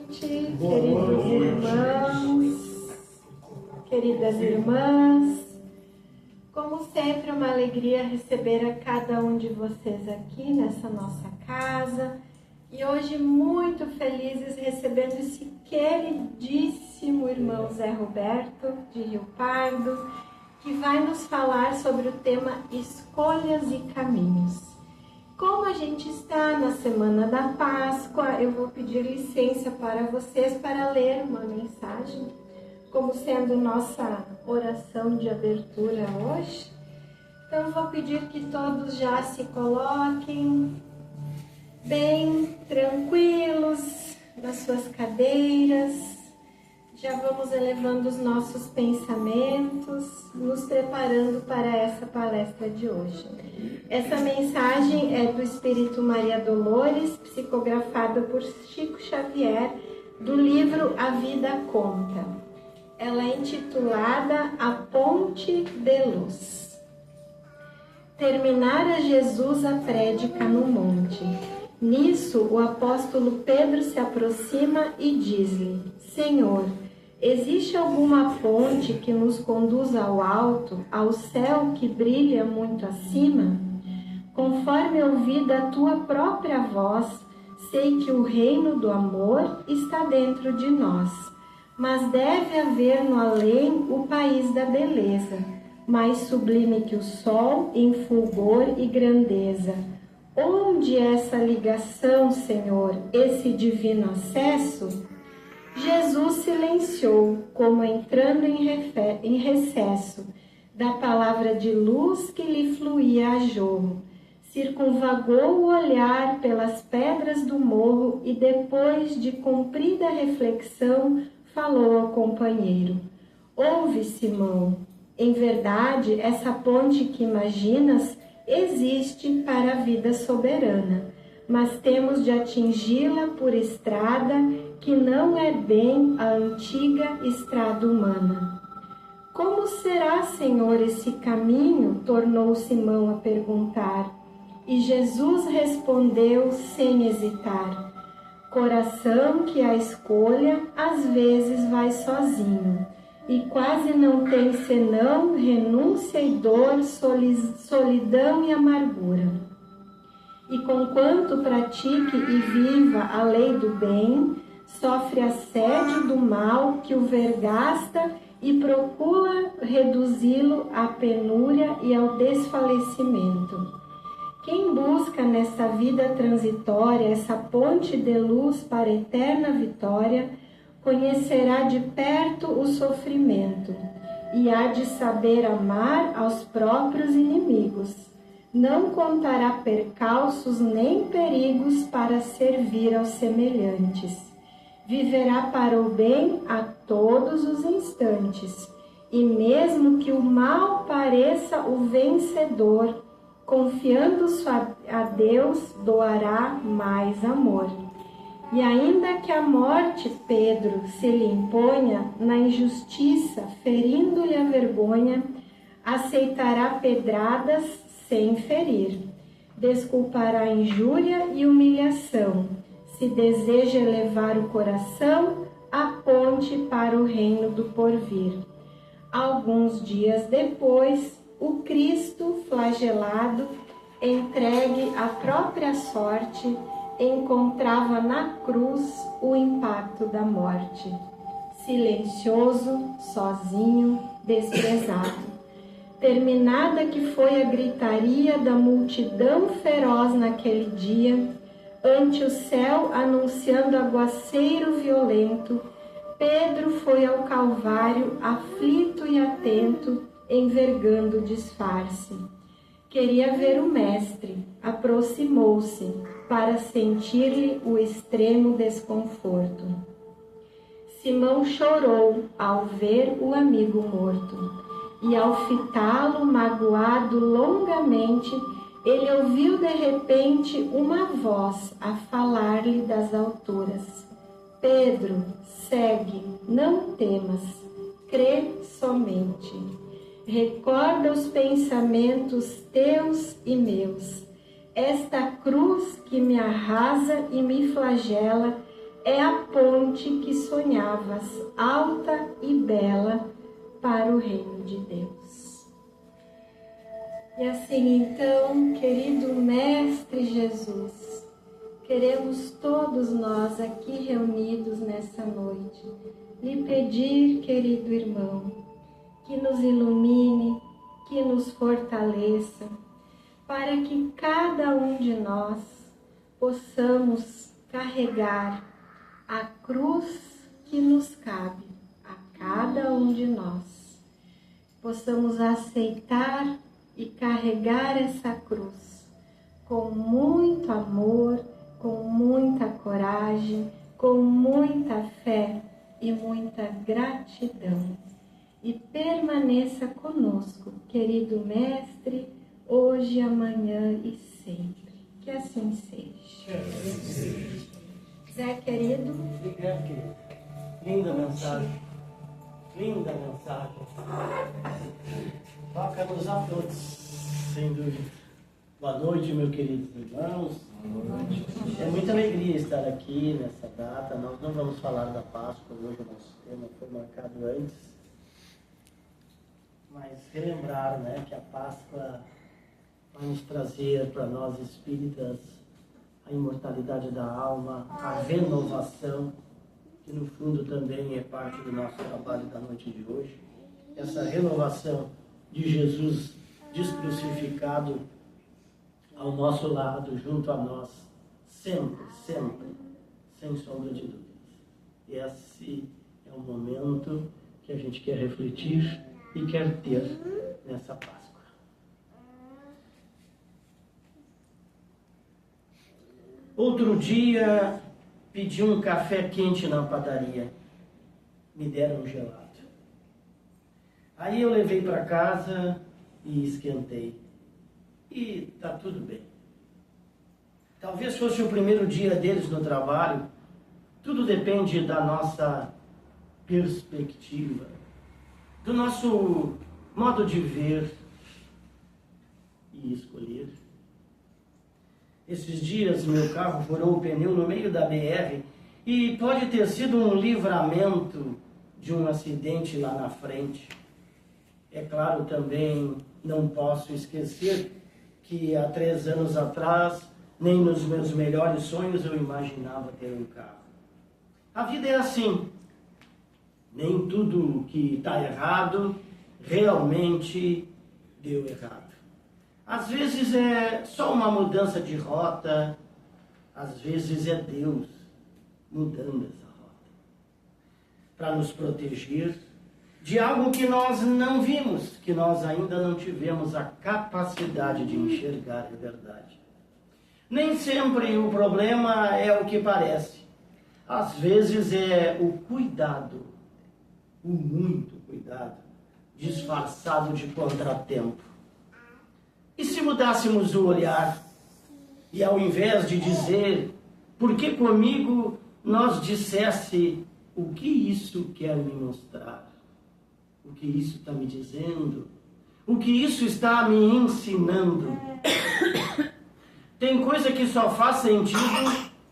noite, queridos irmãos, queridas irmãs. Como sempre, é uma alegria receber a cada um de vocês aqui nessa nossa casa. E hoje muito felizes recebendo esse queridíssimo irmão Zé Roberto, de Rio Pardo, que vai nos falar sobre o tema Escolhas e Caminhos. Como a gente está na Semana da Páscoa, eu vou pedir licença para vocês para ler uma mensagem, como sendo nossa oração de abertura hoje. Então, eu vou pedir que todos já se coloquem bem tranquilos nas suas cadeiras. Já vamos elevando os nossos pensamentos, nos preparando para essa palestra de hoje. Essa mensagem é do Espírito Maria Dolores, psicografada por Chico Xavier, do livro A Vida Conta. Ela é intitulada A Ponte de Luz. Terminara Jesus a prédica no monte. Nisso, o apóstolo Pedro se aproxima e diz-lhe: Senhor, existe alguma ponte que nos conduz ao alto, ao céu que brilha muito acima? Conforme ouvi da tua própria voz, sei que o reino do amor está dentro de nós, mas deve haver no além o país da beleza, mais sublime que o sol em fulgor e grandeza. Onde essa ligação, Senhor, esse divino acesso? Jesus silenciou, como entrando em recesso, da palavra de luz que lhe fluía a jorro. Circunvagou o olhar pelas pedras do morro e, depois de comprida reflexão, falou ao companheiro: Ouve, Simão, em verdade, essa ponte que imaginas existe para a vida soberana, mas temos de atingi-la por estrada que não é bem a antiga estrada humana. Como será, Senhor, esse caminho? Tornou Simão a perguntar. E Jesus respondeu sem hesitar: Coração que a escolha às vezes vai sozinho, e quase não tem senão renúncia e dor, solidão e amargura. E conquanto pratique e viva a lei do bem, sofre assédio do mal que o vergasta e procura reduzi-lo à penúria e ao desfalecimento. Quem busca nessa vida transitória essa ponte de luz para a eterna vitória, conhecerá de perto o sofrimento e há de saber amar aos próprios inimigos. Não contará percalços nem perigos para servir aos semelhantes. Viverá para o bem a todos os instantes, e mesmo que o mal pareça o vencedor, confiando a Deus, doará mais amor. E ainda que a morte, Pedro, se lhe imponha, na injustiça, ferindo-lhe a vergonha, aceitará pedradas sem ferir. Desculpará a injúria e humilhação, se deseja elevar o coração à ponte para o reino do porvir. Alguns dias depois, o Cristo flagelado, entregue à própria sorte, encontrava na cruz o impacto da morte. Silencioso, sozinho, desprezado. Terminada que foi a gritaria da multidão feroz naquele dia, ante o céu anunciando aguaceiro violento, Pedro foi ao Calvário, aflito e atento, envergando o disfarce. Queria ver o Mestre, aproximou-se, para sentir-lhe o extremo desconforto. Simão chorou ao ver o amigo morto, e ao fitá-lo magoado longamente, ele ouviu de repente uma voz a falar-lhe das alturas: Pedro, segue, não temas, crê somente. Recorda os pensamentos teus e meus. Esta cruz que me arrasa e me flagela é a ponte que sonhavas, alta e bela, para o reino de Deus. E assim então, querido Mestre Jesus, queremos todos nós aqui reunidos nessa noite lhe pedir, querido irmão, que nos ilumine, que nos fortaleça, para que cada um de nós possamos carregar a cruz que nos cabe, a cada um de nós. Possamos aceitar e carregar essa cruz com muito amor, com muita coragem, com muita fé e muita gratidão. E permaneça conosco, querido Mestre, hoje, amanhã e sempre. Que assim seja. Zé, querido. Obrigado, querido. Linda mensagem. Linda mensagem. Toca-nos a todos, sem dúvida. Boa noite, meus queridos irmãos. Boa noite. É muita alegria estar aqui nessa data. Nós não vamos falar da Páscoa hoje, o nosso tema foi marcado antes. Mas relembrar, né, que a Páscoa vai nos trazer para nós espíritas a imortalidade da alma, a renovação, que no fundo também é parte do nosso trabalho da noite de hoje. Essa renovação de Jesus descrucificado ao nosso lado, junto a nós, sempre, sempre, sem sombra de dúvidas. Esse é o momento que a gente quer refletir e quer ter nessa Páscoa. Outro dia, pedi um café quente na padaria. Me deram um gelado. Aí eu levei para casa e esquentei. E tá tudo bem. Talvez fosse o primeiro dia deles no trabalho. Tudo depende da nossa perspectiva, do nosso modo de ver e escolher. Esses dias meu carro furou o pneu no meio da BR e pode ter sido um livramento de um acidente lá na frente. É claro, também não posso esquecer que há 3 anos atrás, nem nos meus melhores sonhos eu imaginava ter um carro. A vida é assim. Nem tudo que está errado realmente deu errado. Às vezes é só uma mudança de rota, às vezes é Deus mudando essa rota para nos proteger de algo que nós não vimos, que nós ainda não tivemos a capacidade de enxergar, é verdade. Nem sempre o problema é o que parece. Às vezes é o cuidado, o muito cuidado, disfarçado de contratempo. E se mudássemos o olhar e ao invés de dizer, por que comigo, nós dissesse, o que isso quer me mostrar? O que isso está me dizendo? O que isso está me ensinando? Tem coisa que só faz sentido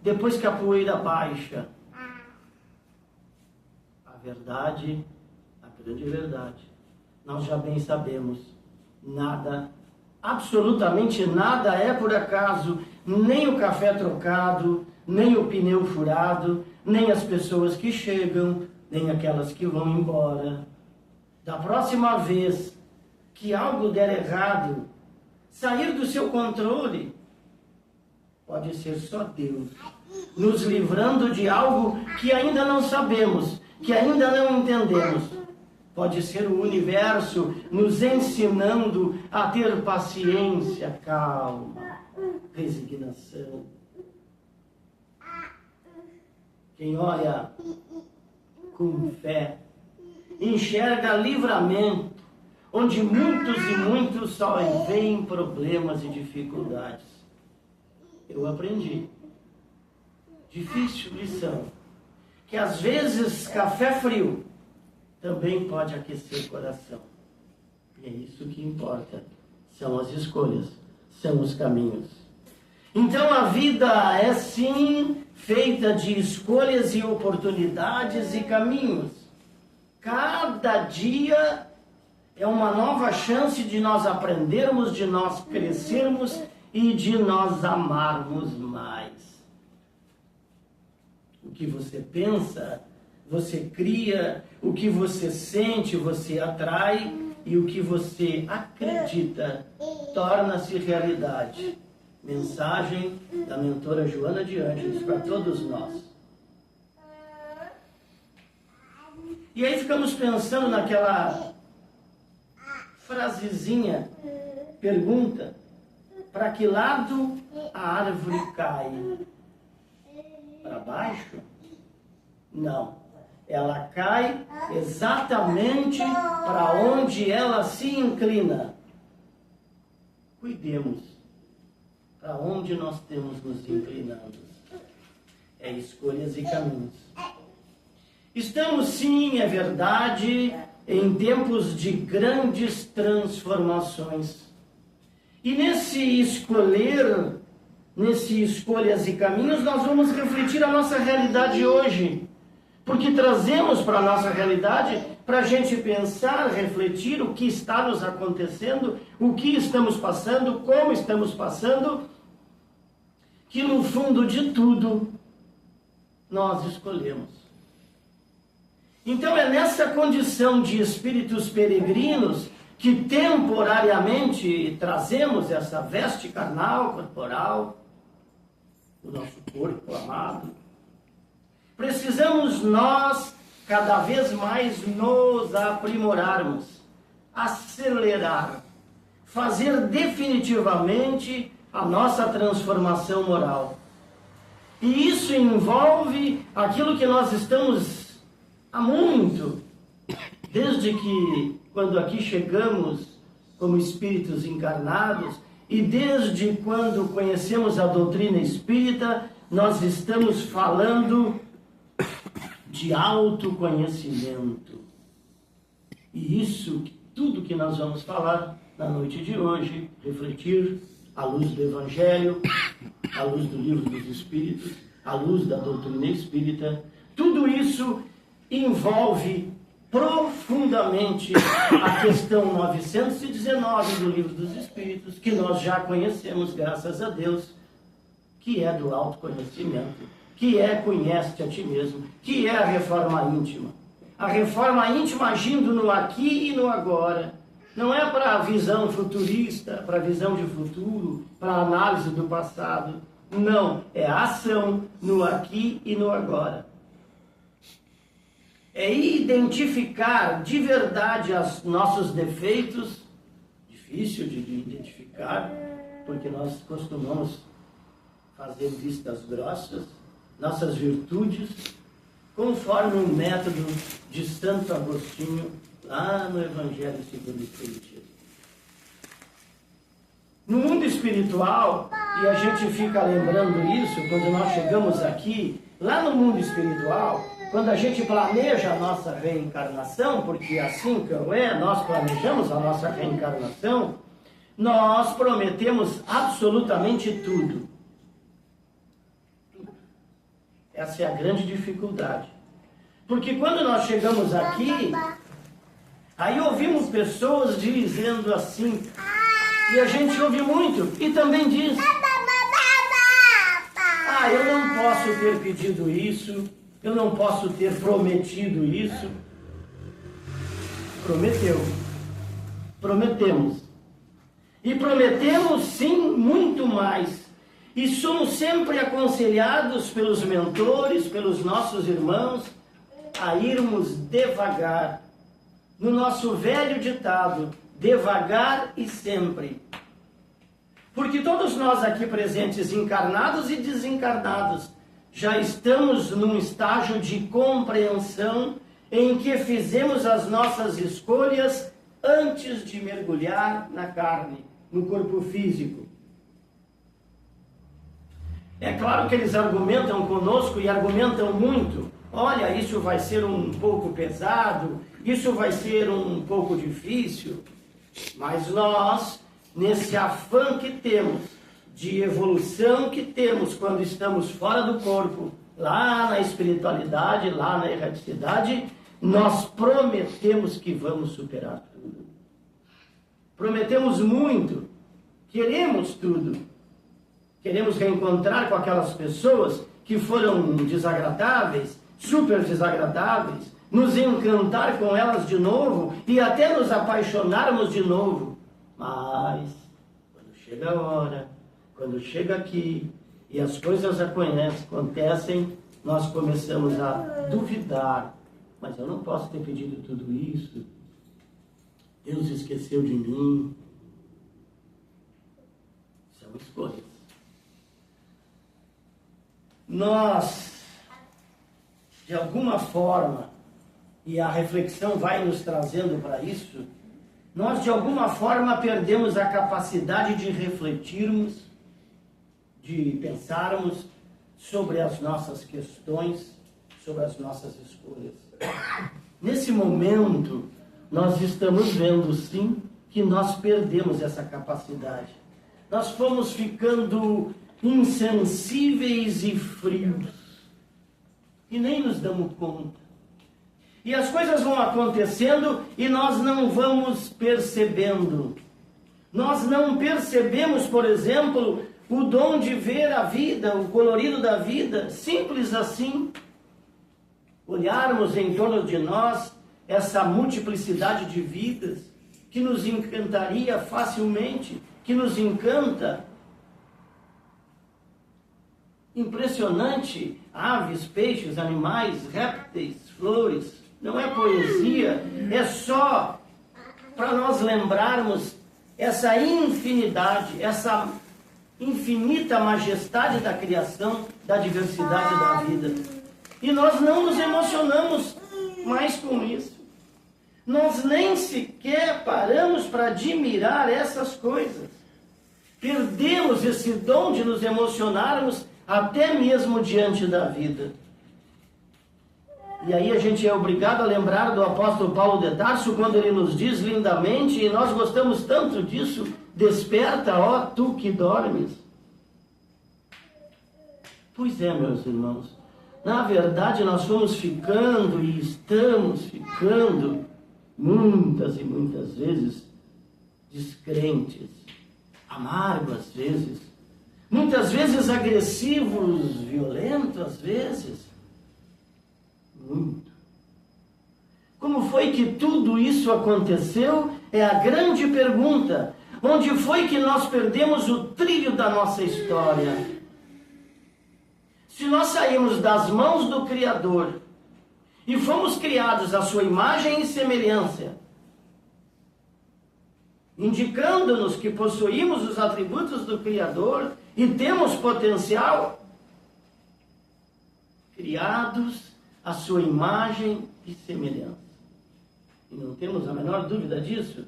depois que a poeira baixa. A verdade, a grande verdade, nós já bem sabemos, nada, absolutamente nada é por acaso, nem o café trocado, nem o pneu furado, nem as pessoas que chegam, nem aquelas que vão embora. Da próxima vez que algo der errado, sair do seu controle, pode ser só Deus nos livrando de algo que ainda não sabemos, que ainda não entendemos. Pode ser o universo nos ensinando a ter paciência, calma, resignação. Quem olha com fé enxerga livramento, onde muitos e muitos só veem problemas e dificuldades. Eu aprendi, difícil lição, que às vezes café frio também pode aquecer o coração. E é isso que importa, são as escolhas, são os caminhos. Então a vida é sim feita de escolhas e oportunidades e caminhos. Cada dia é uma nova chance de nós aprendermos, de nós crescermos e de nós amarmos mais. O que você pensa, você cria, o que você sente, você atrai, e o que você acredita torna-se realidade. Mensagem da mentora Joana de Ângeles para todos nós. E aí ficamos pensando naquela frasezinha, pergunta: para que lado a árvore cai? Para baixo? Não. Ela cai exatamente para onde ela se inclina. Cuidemos para onde nós temos nos inclinado. É escolhas e caminhos. Estamos sim, é verdade, em tempos de grandes transformações. E nesse escolhas e caminhos, nós vamos refletir a nossa realidade hoje. Porque trazemos para a nossa realidade para a gente pensar, refletir o que está nos acontecendo, o que estamos passando, como estamos passando, que no fundo de tudo nós escolhemos. Então é nessa condição de espíritos peregrinos que temporariamente trazemos essa veste carnal, corporal, o nosso corpo amado. Precisamos nós cada vez mais nos aprimorarmos, acelerar, fazer definitivamente a nossa transformação moral. E isso envolve aquilo que nós estamos há muito, desde que quando aqui chegamos como espíritos encarnados e desde quando conhecemos a doutrina espírita, nós estamos falando de autoconhecimento. E isso, tudo que nós vamos falar na noite de hoje, refletir à luz do Evangelho, à luz do Livro dos Espíritos, à luz da doutrina espírita, tudo isso envolve profundamente a questão 919 do Livro dos Espíritos, que nós já conhecemos, graças a Deus, que é do autoconhecimento, que é conhece-te a ti mesmo, que é a reforma íntima. A reforma íntima agindo no aqui e no agora. Não é para a visão futurista, para a visão de futuro, para a análise do passado. Não, é a ação no aqui e no agora. É identificar de verdade os nossos defeitos, difícil de identificar, porque nós costumamos fazer vistas grossas, nossas virtudes, conforme o método de Santo Agostinho, lá no Evangelho segundo o Espiritismo. No mundo espiritual, e a gente fica lembrando isso quando nós chegamos aqui, lá no mundo espiritual, quando a gente planeja a nossa reencarnação, porque assim que nós planejamos a nossa reencarnação, nós prometemos absolutamente tudo. Essa é a grande dificuldade. Porque quando nós chegamos aqui, aí ouvimos pessoas dizendo assim, e a gente ouve muito, e também diz, eu não posso ter pedido isso, eu não posso ter prometido isso. Prometeu. Prometemos. E prometemos sim muito mais. E somos sempre aconselhados pelos mentores, pelos nossos irmãos, a irmos devagar. No nosso velho ditado, devagar e sempre. Porque todos nós aqui presentes, encarnados e desencarnados, já estamos num estágio de compreensão em que fizemos as nossas escolhas antes de mergulhar na carne, no corpo físico. É claro que eles argumentam conosco e argumentam muito. Olha, isso vai ser um pouco pesado, isso vai ser um pouco difícil. Mas nós, nesse afã que temos de evolução que temos quando estamos fora do corpo, lá na espiritualidade, lá na erraticidade, nós prometemos que vamos superar tudo. Prometemos muito, queremos tudo. Queremos reencontrar com aquelas pessoas que foram desagradáveis, super desagradáveis, nos encantar com elas de novo e até nos apaixonarmos de novo. Mas, quando chega a hora, quando chega aqui e as coisas acontecem, nós começamos a duvidar. Mas eu não posso ter pedido tudo isso. Deus esqueceu de mim. São escolhas. Nós, de alguma forma, e a reflexão vai nos trazendo para isso, nós de alguma forma perdemos a capacidade de refletirmos, de pensarmos sobre as nossas questões, sobre as nossas escolhas. Nesse momento, nós estamos vendo sim que nós perdemos essa capacidade. Nós fomos ficando insensíveis e frios, e nem nos damos conta. E as coisas vão acontecendo e nós não vamos percebendo. Nós não percebemos, por exemplo, o dom de ver a vida, o colorido da vida, simples assim. Olharmos em torno de nós essa multiplicidade de vidas que nos encantaria facilmente, que nos encanta. Impressionante, aves, peixes, animais, répteis, flores. Não é poesia, é só para nós lembrarmos essa infinidade, essa infinita majestade da criação, da diversidade da vida. E nós não nos emocionamos mais com isso. Nós nem sequer paramos para admirar essas coisas. Perdemos esse dom de nos emocionarmos até mesmo diante da vida. E aí a gente é obrigado a lembrar do apóstolo Paulo de Tarso, quando ele nos diz lindamente, e nós gostamos tanto disso: desperta, ó tu que dormes. Pois é, meus irmãos, na verdade nós fomos ficando e estamos ficando muitas e muitas vezes descrentes, amargos às vezes, muitas vezes agressivos, violentos às vezes. Muito. Como foi que tudo isso aconteceu? É a grande pergunta. Onde foi que nós perdemos o trilho da nossa história? Se nós saímos das mãos do Criador e fomos criados à sua imagem e semelhança, indicando-nos que possuímos os atributos do Criador e temos potencial, criados à sua imagem e semelhança. E não temos a menor dúvida disso.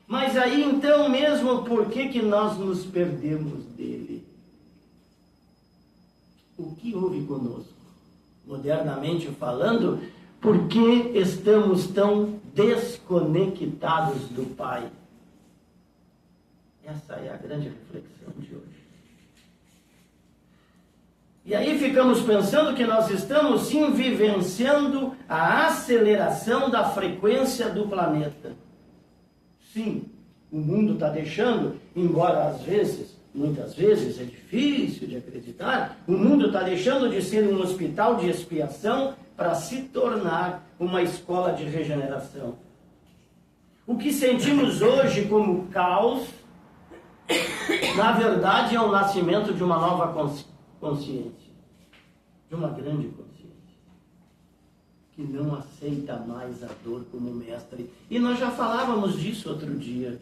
Mas aí então mesmo, por que nós nos perdemos dele? O que houve conosco? Modernamente falando, por que estamos tão desconectados do Pai? Essa é a grande reflexão de hoje. E aí ficamos pensando que nós estamos sim vivenciando a aceleração da frequência do planeta. Sim, o mundo está deixando, embora às vezes, muitas vezes é difícil de acreditar, o mundo está deixando de ser um hospital de expiação para se tornar uma escola de regeneração. O que sentimos hoje como caos, na verdade é o nascimento de uma nova consciência, de uma grande consciência, que não aceita mais a dor como mestre. E nós já falávamos disso outro dia.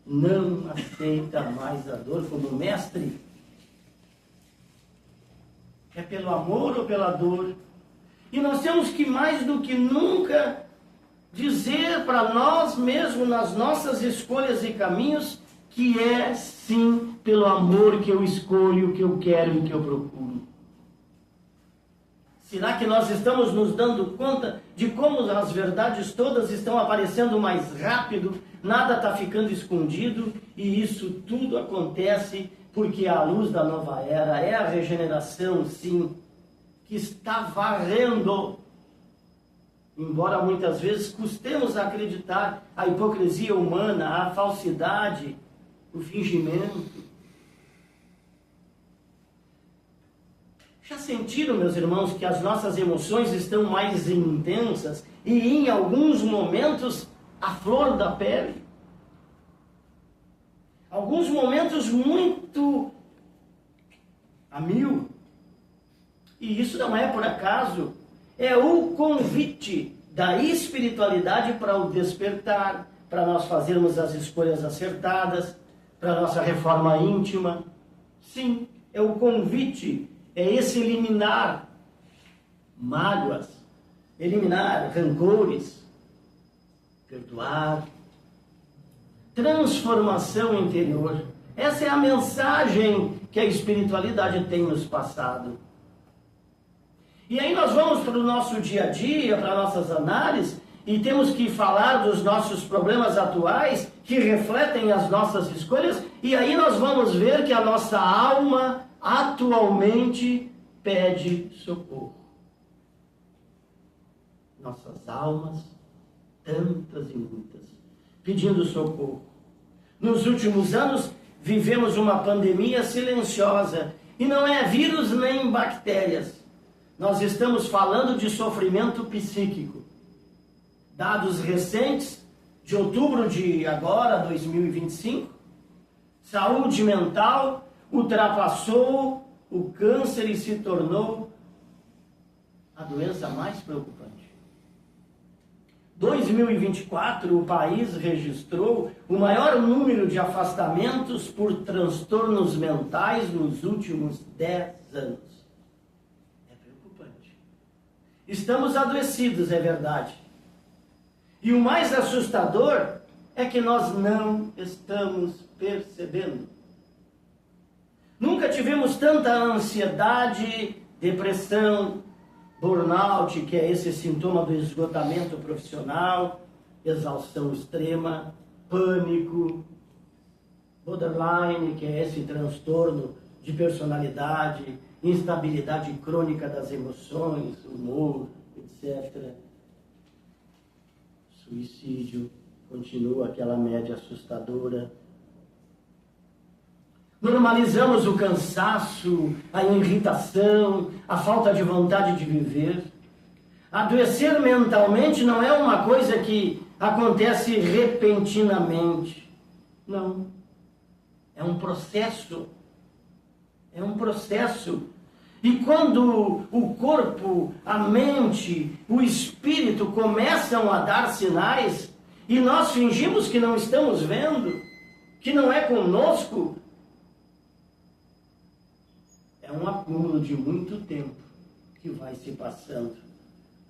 Não aceita mais a dor como mestre. É pelo amor ou pela dor? E nós temos que, mais do que nunca, dizer para nós mesmos, nas nossas escolhas e caminhos, que é sim pelo amor que eu escolho, que eu quero e que eu procuro. Será que nós estamos nos dando conta de como as verdades todas estão aparecendo mais rápido, nada está ficando escondido, e isso tudo acontece porque a luz da nova era é a regeneração, sim, que está varrendo, embora muitas vezes custemos a acreditar, a hipocrisia humana, a falsidade, o fingimento. Já sentiram, meus irmãos, que as nossas emoções estão mais intensas e em alguns momentos a flor da pele? Alguns momentos muito a mil. E isso não é por acaso. É o convite da espiritualidade para o despertar, para nós fazermos as escolhas acertadas, para a nossa reforma íntima. Sim, é o convite, é esse eliminar mágoas, eliminar rancores, perdoar, transformação interior. Essa é a mensagem que a espiritualidade tem nos passado. E aí nós vamos para o nosso dia a dia, para nossas análises, e temos que falar dos nossos problemas atuais, que refletem as nossas escolhas, e aí nós vamos ver que a nossa alma atualmente pede socorro. Nossas almas, tantas e muitas, pedindo socorro. Nos últimos anos, vivemos uma pandemia silenciosa, e não é vírus nem bactérias. Nós estamos falando de sofrimento psíquico. Dados recentes, de outubro de agora, 2025, saúde mental ultrapassou o câncer e se tornou a doença mais preocupante. 2024, o país registrou o maior número de afastamentos por transtornos mentais nos últimos 10 anos. Estamos adoecidos, é verdade. E o mais assustador é que nós não estamos percebendo. Nunca tivemos tanta ansiedade, depressão, burnout, que é esse sintoma do esgotamento profissional, exaustão extrema, pânico, borderline, que é esse transtorno de personalidade, instabilidade crônica das emoções, humor, etc. Suicídio, continua aquela média assustadora. Normalizamos o cansaço, a irritação, a falta de vontade de viver. Adoecer mentalmente não é uma coisa que acontece repentinamente. Não. É um processo. É um processo. E quando o corpo, a mente, o espírito começam a dar sinais, e nós fingimos que não estamos vendo, que não é conosco, é um acúmulo de muito tempo que vai se passando.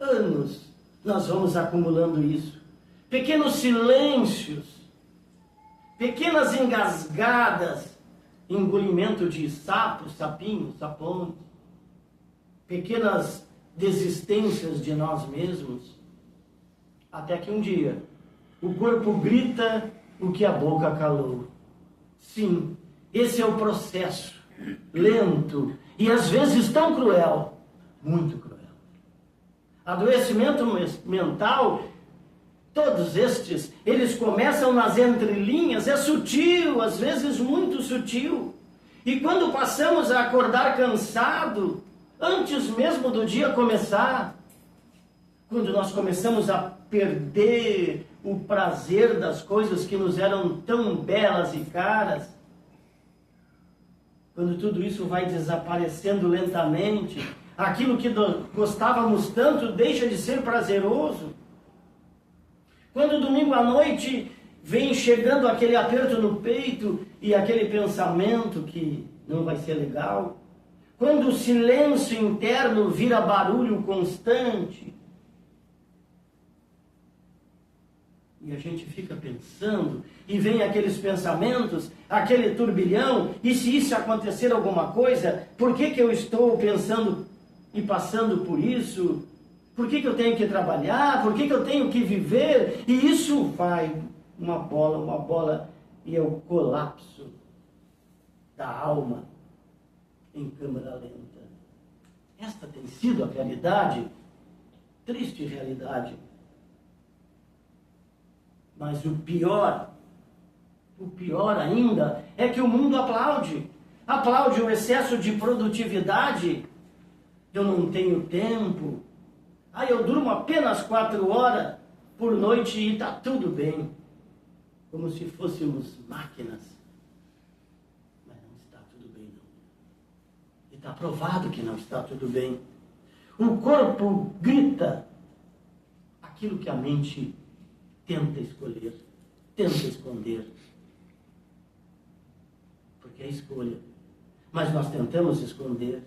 Anos nós vamos acumulando isso. Pequenos silêncios, pequenas engasgadas, engolimento de sapos, sapinhos, sapões, pequenas desistências de nós mesmos, até que um dia o corpo grita o que a boca calou. Sim, esse é o processo, lento e às vezes tão cruel, muito cruel. Adoecimento mental, todos estes, eles começam nas entrelinhas, é sutil, às vezes muito sutil. E quando passamos a acordar cansado, antes mesmo do dia começar, quando nós começamos a perder o prazer das coisas que nos eram tão belas e caras, quando tudo isso vai desaparecendo lentamente, aquilo que gostávamos tanto deixa de ser prazeroso. Quando domingo à noite vem chegando aquele aperto no peito e aquele pensamento que não vai ser legal, quando o silêncio interno vira barulho constante, e a gente fica pensando, e vem aqueles pensamentos, aquele turbilhão, e se isso acontecer alguma coisa, por que eu estou pensando e passando por isso? Por que eu tenho que trabalhar? Por que eu tenho que viver? E isso vai uma bola, e é o colapso. da alma em câmara lenta. Esta tem sido a realidade, triste realidade. Mas o pior ainda é que o mundo aplaude o excesso de produtividade. Eu não tenho tempo. Eu durmo apenas 4 horas por noite e está tudo bem. Como se fôssemos máquinas. Mas não está tudo bem, não. E está provado que não está tudo bem. O corpo grita aquilo que a mente tenta escolher, tenta esconder. Porque é escolha. Mas nós tentamos esconder.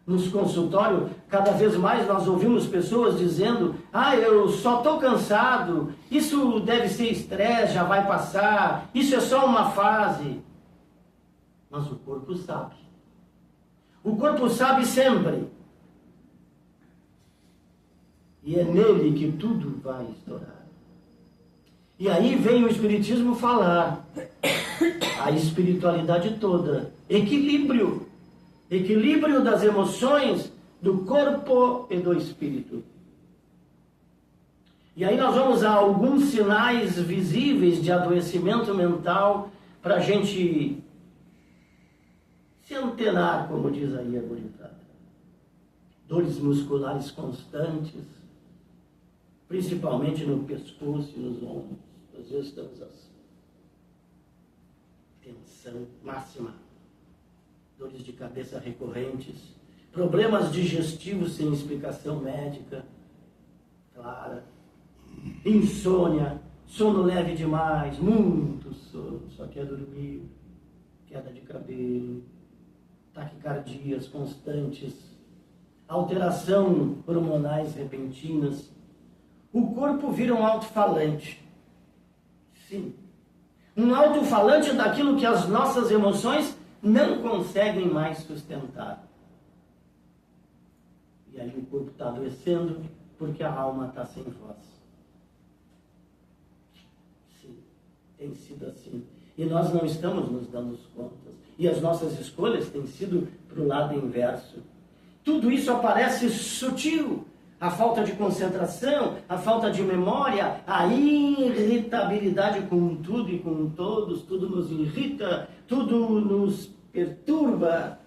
Nos consultórios, cada vez mais nós ouvimos pessoas dizendo: eu só estou cansado, isso deve ser estresse, já vai passar, isso é só uma fase. Mas o corpo sabe. O corpo sabe sempre. E é nele que tudo vai estourar. E aí vem o Espiritismo falar a espiritualidade toda, equilíbrio das emoções, do corpo e do espírito. E aí nós vamos a alguns sinais visíveis de adoecimento mental para a gente se antenar, como diz aí a bonita. Dores musculares constantes, principalmente no pescoço e nos ombros. Às vezes estamos assim. Tensão máxima. Dores de cabeça recorrentes. Problemas digestivos sem explicação médica clara. Insônia. Sono leve demais. Muito sono. Só quer dormir. Queda de cabelo. Taquicardias constantes. Alteração hormonais repentinas. O corpo vira um alto-falante. Sim. Um alto-falante daquilo que as nossas emoções não conseguem mais sustentar. E aí o corpo está adoecendo porque a alma está sem voz. Sim, tem sido assim. E nós não estamos nos dando contas. E as nossas escolhas têm sido para o lado inverso. Tudo isso aparece sutil. A falta de concentração, a falta de memória, a irritabilidade com tudo e com todos, tudo nos irrita, tudo nos perturba.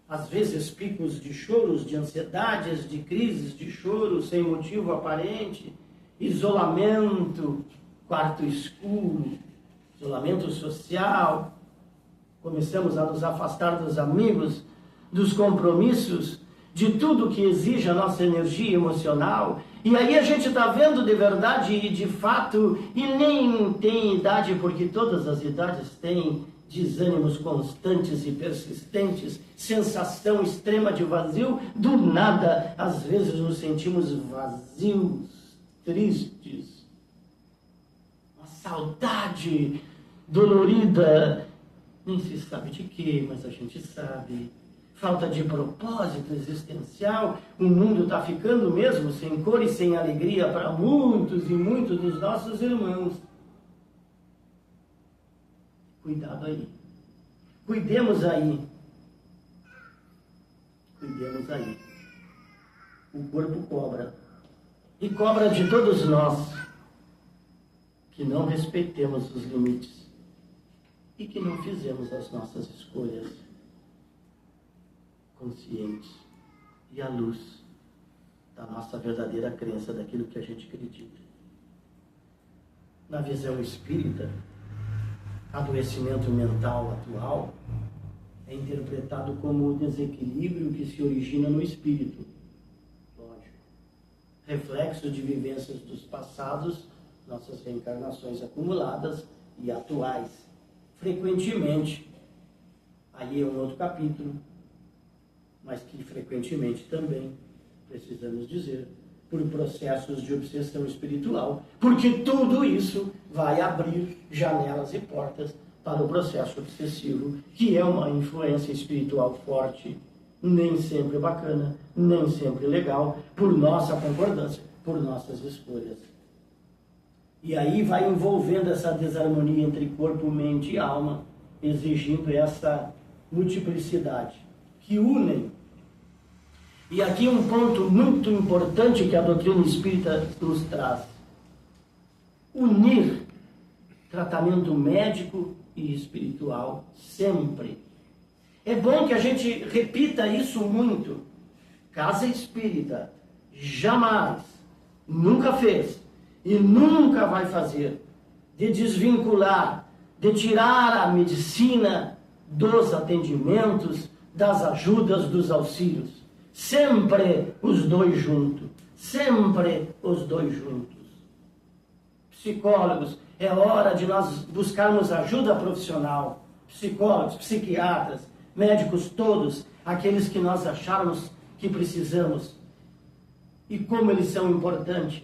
Às vezes picos de choros, de ansiedades, de crises de choro sem motivo aparente, isolamento, quarto escuro, isolamento social. Começamos a nos afastar dos amigos, dos compromissos, de tudo que exige a nossa energia emocional. E aí a gente está vendo de verdade e de fato, e nem tem idade, porque todas as idades têm desânimos constantes e persistentes, sensação extrema de vazio. Do nada, às vezes nos sentimos vazios, tristes. Uma saudade dolorida, nem se sabe de quê, mas a gente sabe. Falta de propósito existencial, o mundo está ficando mesmo sem cor e sem alegria para muitos e muitos dos nossos irmãos. Cuidado aí. Cuidemos aí. Cuidemos aí. O corpo cobra. E cobra de todos nós que não respeitemos os limites e que não fizemos as nossas escolhas conscientes e à luz da nossa verdadeira crença, daquilo que a gente acredita. Na visão espírita, adoecimento mental atual é interpretado como o desequilíbrio que se origina no espírito. Lógico. Reflexo de vivências dos passados, nossas reencarnações acumuladas e atuais. Frequentemente, aí é um outro capítulo, mas que frequentemente também, precisamos dizer, por processos de obsessão espiritual, porque tudo isso vai abrir janelas e portas para o processo obsessivo, que é uma influência espiritual forte, nem sempre bacana, nem sempre legal, por nossa concordância, por nossas escolhas. E aí vai envolvendo essa desarmonia entre corpo, mente e alma, exigindo essa multiplicidade, que unem. E aqui um ponto muito importante que a doutrina espírita nos traz: unir tratamento médico e espiritual sempre. É bom que a gente repita isso muito. Casa espírita jamais, nunca fez e nunca vai fazer de desvincular, de tirar a medicina dos atendimentos, das ajudas, dos auxílios. Sempre os dois juntos. Sempre os dois juntos. Psicólogos, é hora de nós buscarmos ajuda profissional. Psicólogos, psiquiatras, médicos todos, aqueles que nós acharmos que precisamos. E como eles são importantes.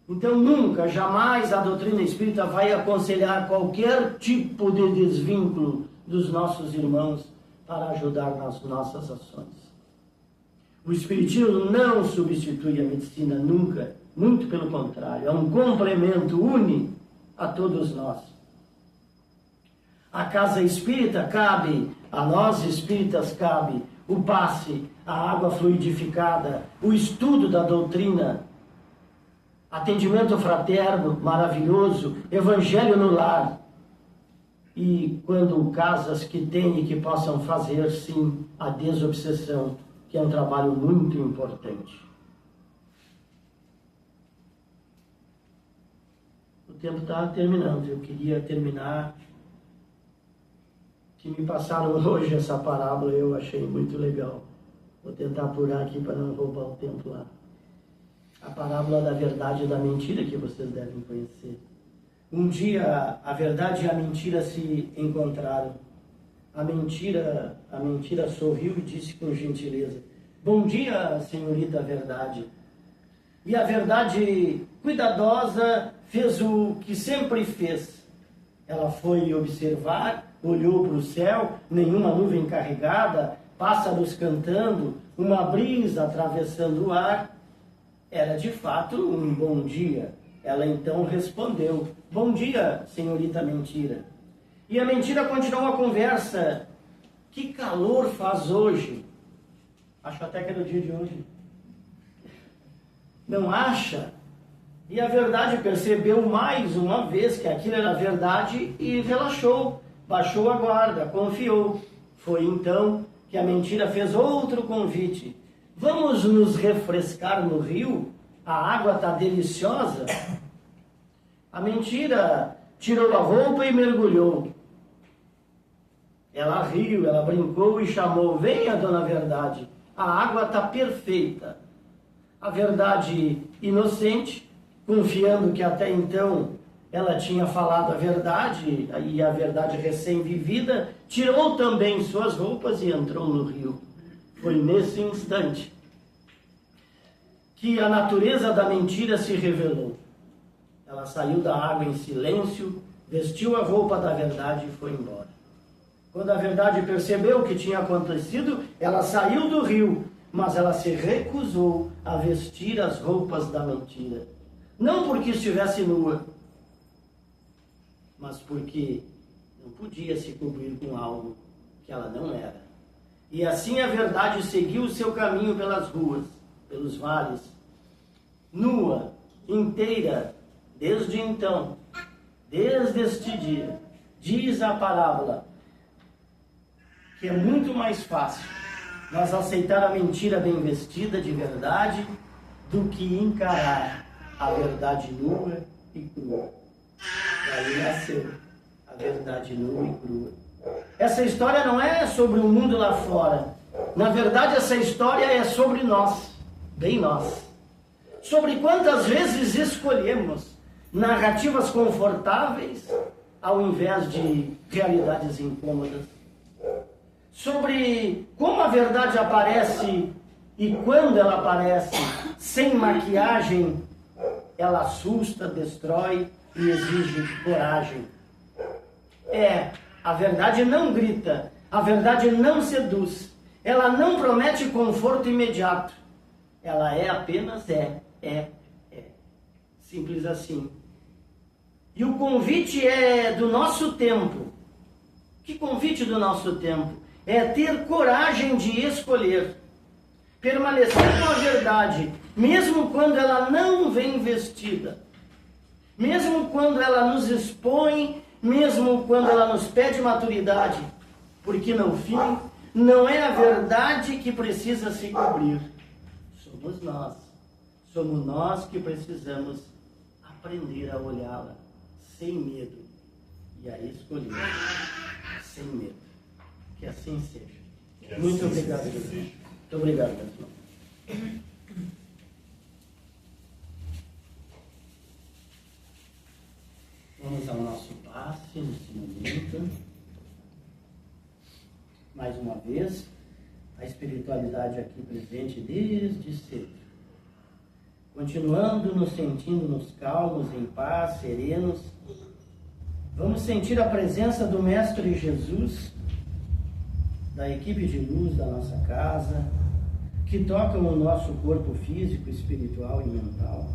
Então nunca, jamais a doutrina espírita vai aconselhar qualquer tipo de desvínculo dos nossos irmãos para ajudar nas nossas ações. O espiritismo não substitui a medicina nunca, muito pelo contrário, é um complemento, une a todos nós. A casa espírita cabe, a nós espíritas cabe o passe, a água fluidificada, o estudo da doutrina, atendimento fraterno maravilhoso, evangelho no lar. E quando casas que têm e que possam fazer, sim, a desobsessão, que é um trabalho muito importante. O tempo está terminando, eu queria terminar, que me passaram hoje essa parábola, eu achei muito legal. Vou tentar apurar aqui para não roubar o tempo lá. A parábola da verdade e da mentira, que vocês devem conhecer. Um dia a verdade e a mentira se encontraram. A mentira sorriu e disse com gentileza: bom dia, senhorita verdade. E a verdade, cuidadosa, fez o que sempre fez. Ela foi observar, olhou para o céu, nenhuma nuvem carregada, pássaros cantando, uma brisa atravessando o ar. Era de fato um bom dia. Ela então respondeu: bom dia, senhorita mentira. E a mentira continuou a conversa: que calor faz hoje? Acho até que era o dia de hoje. Não acha? E a verdade percebeu mais uma vez que aquilo era verdade e relaxou, baixou a guarda, confiou. Foi então que a mentira fez outro convite: vamos nos refrescar no rio? A água está deliciosa. A mentira tirou a roupa e mergulhou. Ela riu, ela brincou e chamou: venha, dona Verdade, a água está perfeita. A Verdade, inocente, confiando que até então ela tinha falado a verdade, e a verdade recém-vivida, tirou também suas roupas e entrou no rio. Foi nesse instante que a natureza da mentira se revelou. Ela saiu da água em silêncio, vestiu a roupa da verdade e foi embora. Quando a verdade percebeu o que tinha acontecido, ela saiu do rio, mas ela se recusou a vestir as roupas da mentira. Não porque estivesse nua, mas porque não podia se cobrir com algo que ela não era. E assim a verdade seguiu o seu caminho pelas ruas, pelos vales, nua, inteira, desde então, desde este dia. Diz a parábola que é muito mais fácil nós aceitar a mentira bem vestida de verdade do que encarar a verdade nua e crua. Daí nasceu a verdade nua e crua. Essa história não é sobre o mundo lá fora. Na verdade, essa história é sobre nós, bem nós. Sobre quantas vezes escolhemos narrativas confortáveis ao invés de realidades incômodas. Sobre como a verdade aparece e quando ela aparece sem maquiagem, ela assusta, destrói e exige coragem. A verdade não grita, a verdade não seduz, ela não promete conforto imediato. Ela é apenas é. Simples assim. E o convite é do nosso tempo, Que convite do nosso tempo é ter coragem de escolher, permanecer com a verdade, mesmo quando ela não vem vestida, mesmo quando ela nos expõe, mesmo quando ela nos pede maturidade, porque no fim não é a verdade que precisa se cobrir, somos nós que precisamos aprender a olhá-la sem medo e a escolher sem medo. Que assim seja. Muito obrigado, Jesus. Muito obrigado, meus irmãos. Vamos ao nosso passe nesse momento. Mais uma vez, a espiritualidade aqui presente desde cedo. Continuando nos sentindo-nos calmos, em paz, serenos, vamos sentir a presença do Mestre Jesus, da equipe de luz da nossa casa, que tocam o nosso corpo físico, espiritual e mental,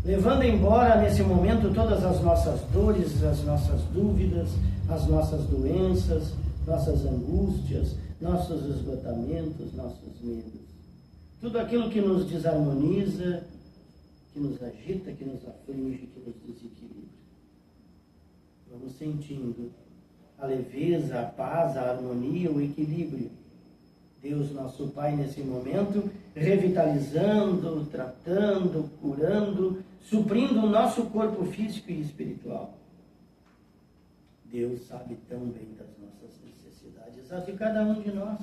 levando embora nesse momento todas as nossas dores, as nossas dúvidas, as nossas doenças, nossas angústias, nossos esgotamentos, nossos medos. Tudo aquilo que nos desarmoniza, que nos agita, que nos aflige, que nos desequilibra. Vamos sentindo a leveza, a paz, a harmonia, o equilíbrio. Deus, nosso Pai, nesse momento, revitalizando, tratando, curando, suprindo o nosso corpo físico e espiritual. Deus sabe tão bem das nossas necessidades, as de cada um de nós,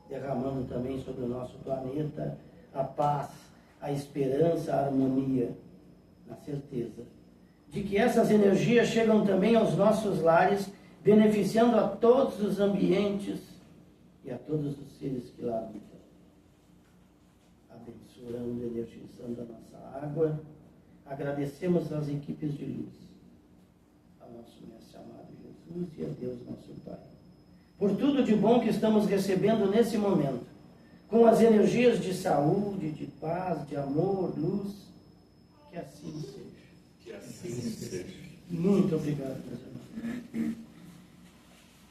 derramando também sobre o nosso planeta a paz, a esperança, a harmonia, na certeza de que essas energias chegam também aos nossos lares, beneficiando a todos os ambientes e a todos os seres que lá habitam, abençoando, energizando a nossa água. Agradecemos às equipes de luz, ao nosso Mestre amado Jesus e a Deus nosso Pai, por tudo de bom que estamos recebendo nesse momento, com as energias de saúde, de paz, de amor, luz, que assim seja. Que assim seja. Muito obrigado, meus